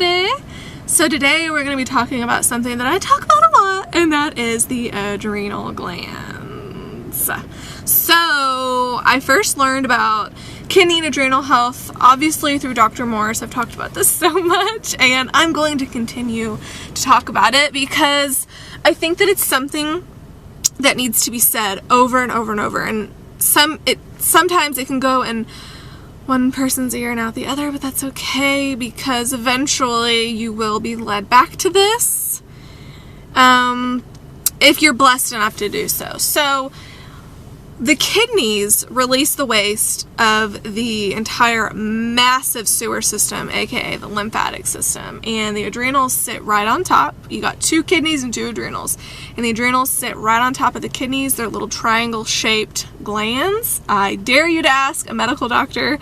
everybody. So today we're going to be talking about something that I talk about a lot, and that is the adrenal glands. So I first learned about kidney and adrenal health obviously through Dr. Morris. I've talked about this so much, and I'm going to continue to talk about it because I think that it's something that needs to be said over and over and over, and sometimes it can go in one person's ear and out the other, but that's okay because eventually you will be led back to this if you're blessed enough to do so. So the kidneys release the waste of the entire massive sewer system, aka the lymphatic system, and the adrenals sit right on top. You got 2 kidneys and 2 adrenals, and the adrenals sit right on top of the kidneys. They're little triangle shaped glands. I dare you to ask a medical doctor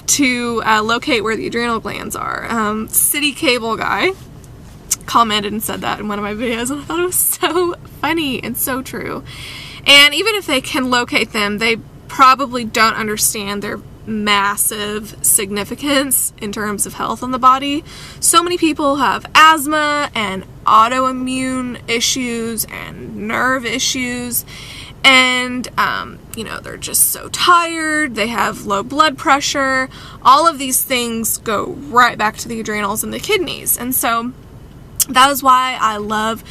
to locate where the adrenal glands are. City Cable guy commented and said that in one of my videos, and I thought it was so funny and so true. And even if they can locate them, they probably don't understand their massive significance in terms of health on the body. So many people have asthma and autoimmune issues and nerve issues, and they're just so tired, they have low blood pressure. All of these things go right back to the adrenals and the kidneys. And so that is why I love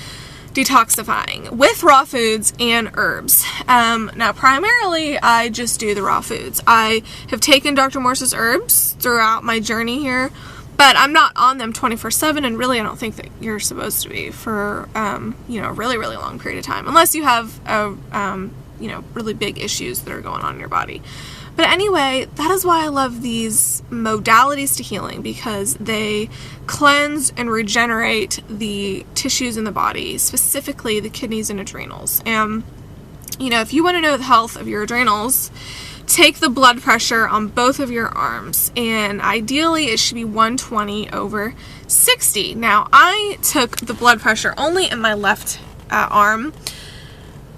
detoxifying with raw foods and herbs. Now primarily I just do the raw foods. I have taken Dr. Morse's herbs throughout my journey here, but I'm not on them 24/7, and really I don't think that you're supposed to be for a really long period of time, unless you have really big issues that are going on in your body. But anyway, that is why I love these modalities to healing, because they cleanse and regenerate the tissues in the body, specifically the kidneys and adrenals. And, if you want to know the health of your adrenals, take the blood pressure on both of your arms, and ideally it should be 120/60. Now, I took the blood pressure only in my left arm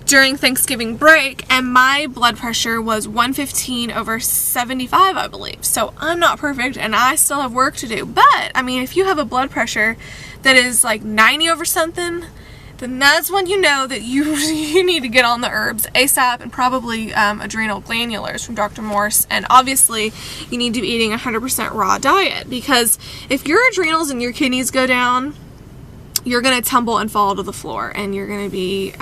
during Thanksgiving break, and my blood pressure was 115/75, I believe. So I'm not perfect, and I still have work to do. But if you have a blood pressure that is like 90/something, then that's when you know that you need to get on the herbs ASAP, and probably adrenal glandulars from Dr. Morse. And obviously you need to be eating 100% raw diet, because if your adrenals and your kidneys go down, you're going to tumble and fall to the floor, and you're going to be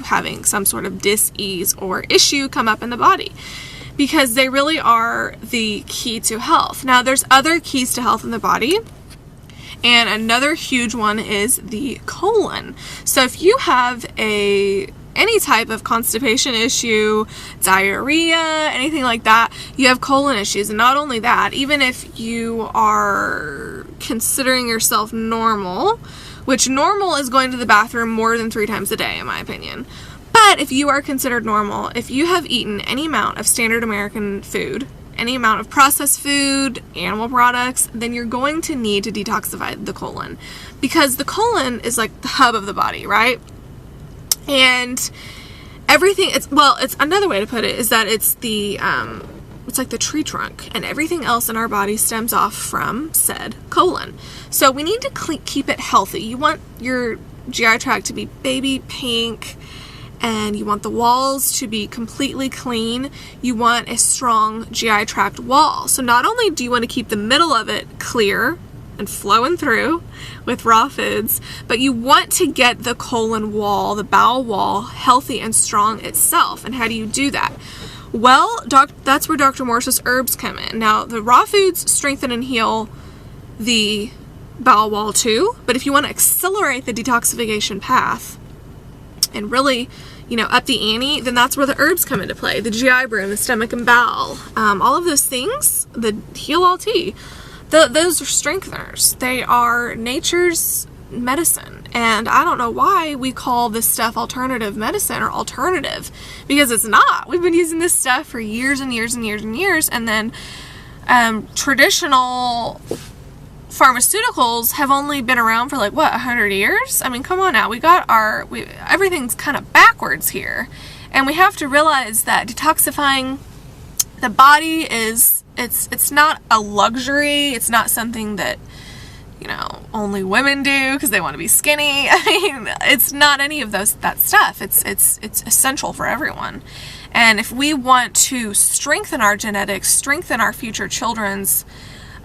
having some sort of dis-ease or issue come up in the body, because they really are the key to health. Now, there's other keys to health in the body, and another huge one is the colon. So if you have any type of constipation issue, diarrhea, anything like that, you have colon issues. And not only that, even if you are considering yourself normal, which normal is going to the bathroom more than 3 times a day, in my opinion. But if you are considered normal, if you have eaten any amount of standard American food, any amount of processed food, animal products, then you're going to need to detoxify the colon, because the colon is like the hub of the body, right? And everything, it's another way to put it is that it's like the tree trunk, and everything else in our body stems off from said colon. So we need to keep it healthy. You want your GI tract to be baby pink, and you want the walls to be completely clean. You want a strong GI tract wall. So not only do you want to keep the middle of it clear and flowing through with raw foods, but you want to get the colon wall, the bowel wall, healthy and strong itself. And how do you do that? Well, that's where Dr. Morse's herbs come in. Now, the raw foods strengthen and heal the bowel wall too, but if you want to accelerate the detoxification path and really, up the ante, then that's where the herbs come into play. The GI broom, the stomach and bowel, all of those things, the heal all tea, those are strengtheners. They are nature's medicine. And I don't know why we call this stuff alternative medicine or alternative, because it's not. We've been using this stuff for years and years and years and years, and then traditional pharmaceuticals have only been around for 100 years? Come on now. Everything's kind of backwards here, and we have to realize that detoxifying the body it's not a luxury. It's not something that you know, only women do because they want to be skinny. I mean, it's not any of that stuff. It's essential for everyone. And if we want to strengthen our genetics, strengthen our future children's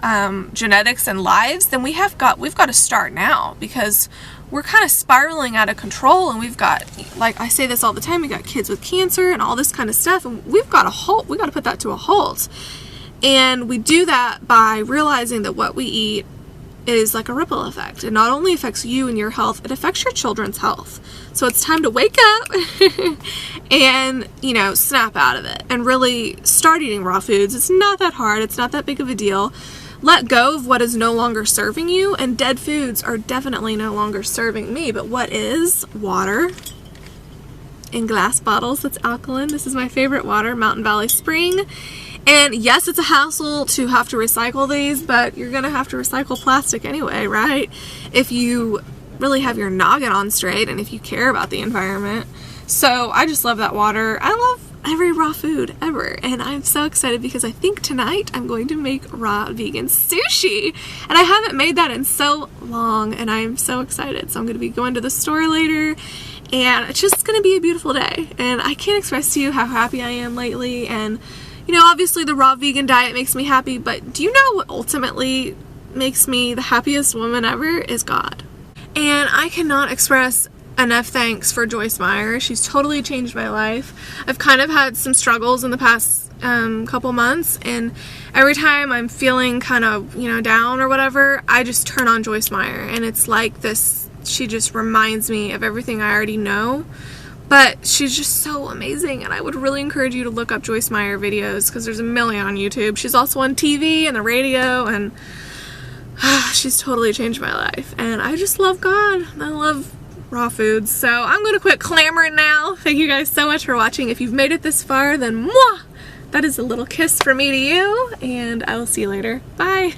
genetics and lives, then we've got to start now, because we're kind of spiraling out of control, and we've got, like I say this all the time, we got kids with cancer and all this kind of stuff, and we've got to put that to a halt. And we do that by realizing that what we eat is like a ripple effect. It not only affects you and your health, it affects your children's health. So it's time to wake up and, you know, snap out of it and really start eating raw foods. It's not that hard. It's not that big of a deal. Let go of what is no longer serving you, and dead foods are definitely no longer serving me. But what is? Water in glass bottles that's alkaline. This is my favorite water, Mountain Valley Spring. And yes, it's a hassle to have to recycle these, but you're going to have to recycle plastic anyway, right? If you really have your noggin on straight and if you care about the environment. So I just love that water. I love every raw food ever, and I'm so excited because I think tonight I'm going to make raw vegan sushi, and I haven't made that in so long, and I'm so excited. So I'm going to be going to the store later, and it's just going to be a beautiful day, and I can't express to you how happy I am lately. And you know, obviously the raw vegan diet makes me happy, but do you know what ultimately makes me the happiest woman ever? Is God. And I cannot express enough thanks for Joyce Meyer. She's totally changed my life. I've kind of had some struggles in the past couple months, and every time I'm feeling kind of, you know, down or whatever, I just turn on Joyce Meyer, and it's like this, she just reminds me of everything I already know. But she's just so amazing, and I would really encourage you to look up Joyce Meyer videos, because there's a million on YouTube. She's also on TV and the radio, and she's totally changed my life. And I just love God. I love raw foods. So I'm going to quit clamoring now. Thank you guys so much for watching. If you've made it this far, then mwah! That is a little kiss from me to you, and I will see you later. Bye!